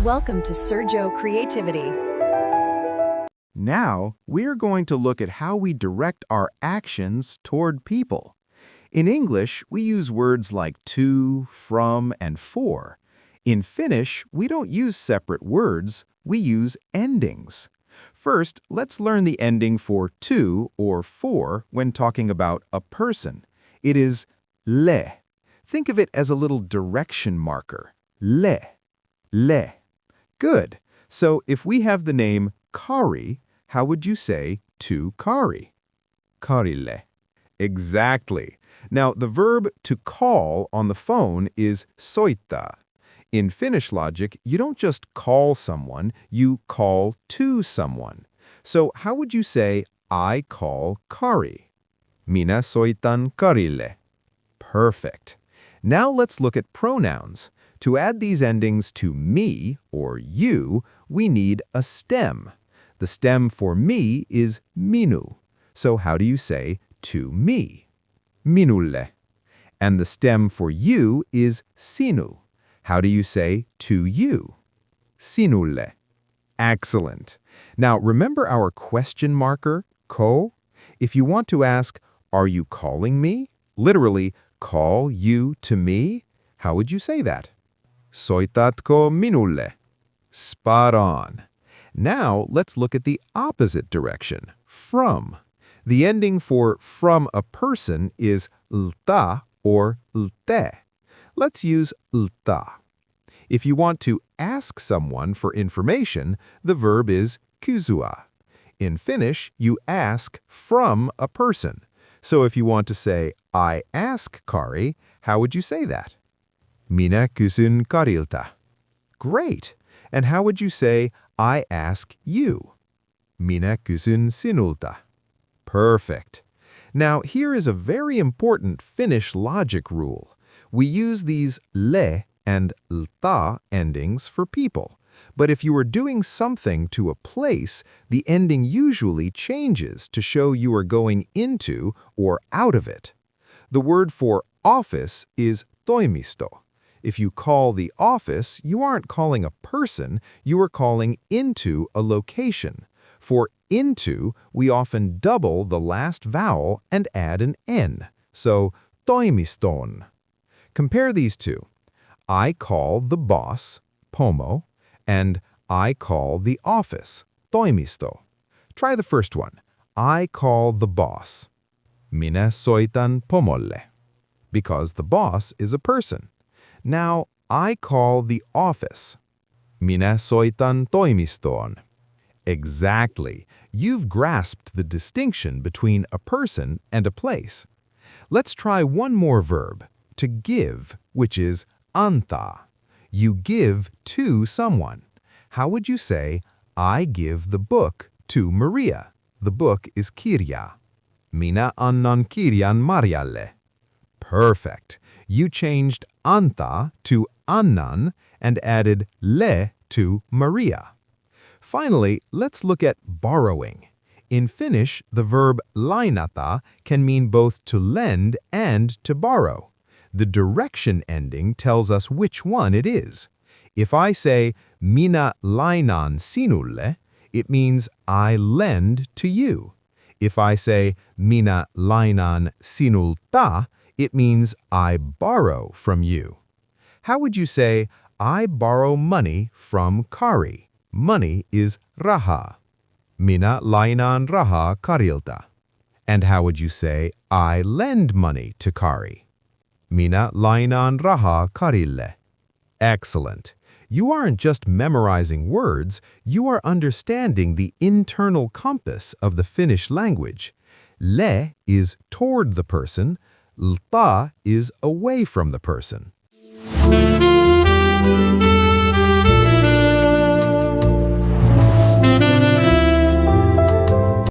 Welcome to Sergio Creativity. Now, we're going to look at how we direct our actions toward people. In English, we use words like to, from, and for. In Finnish, we don't use separate words, we use endings. First, let's learn the ending for to or for when talking about a person. It is le. Think of it as a little direction marker. Le. Good. So if we have the name Kari, how would you say to Kari? Karille. Exactly. Now, the verb to call on the phone is soittaa. In Finnish logic, you don't just call someone, you call to someone. So how would you say, I call Kari? Minä soitan Karille. Perfect. Now let's look at pronouns. To add these endings to me or you, we need a stem. The stem for me is minu. So how do you say to me? Minulle. And the stem for you is sinu. How do you say to you? Sinulle. Excellent. Now remember our question marker, ko? If you want to ask, are you calling me? Literally, call you to me? How would you say that? Soitatko minulle? Spot on. Now let's look at the opposite direction, from. The ending for from a person is lta or lte. Let's use lta. If you want to ask someone for information, the verb is kysyä. In Finnish, you ask from a person. So if you want to say, I ask Kari, how would you say that? Minä kysyn Karilta. Great. And how would you say, I ask you? Minä kysyn sinulta. Perfect. Now, here is a very important Finnish logic rule. We use these le and lta endings for people. But if you are doing something to a place, the ending usually changes to show you are going into or out of it. The word for office is toimisto. If you call the office, you aren't calling a person, you are calling into a location. For into, we often double the last vowel and add an N. So, toimiston. Compare these two. I call the boss, pomo, and I call the office, toimisto. Try the first one. I call the boss. Minä soitan pomolle. Because the boss is a person. Now, I call the office. Minä soitan toimistoon. Exactly. You've grasped the distinction between a person and a place. Let's try one more verb, to give, which is antaa. You give to someone. How would you say, I give the book to Maria? The book is kirja. Minä annan kirjan Marialle. Perfect. You changed antaa to annan and added le to Maria. Finally, let's look at borrowing. In Finnish, the verb lainata can mean both to lend and to borrow. The direction ending tells us which one it is. If I say, minä lainan sinulle, it means I lend to you. If I say, minä lainan sinulta, it means I borrow from you. How would you say, I borrow money from Kari? Money is raha. Minä lainan rahaa Karilta. And how would you say, I lend money to Kari? Minä lainan rahaa Karille. Excellent. You aren't just memorizing words, you are understanding the internal compass of the Finnish language. Le is toward the person, lta is away from the person.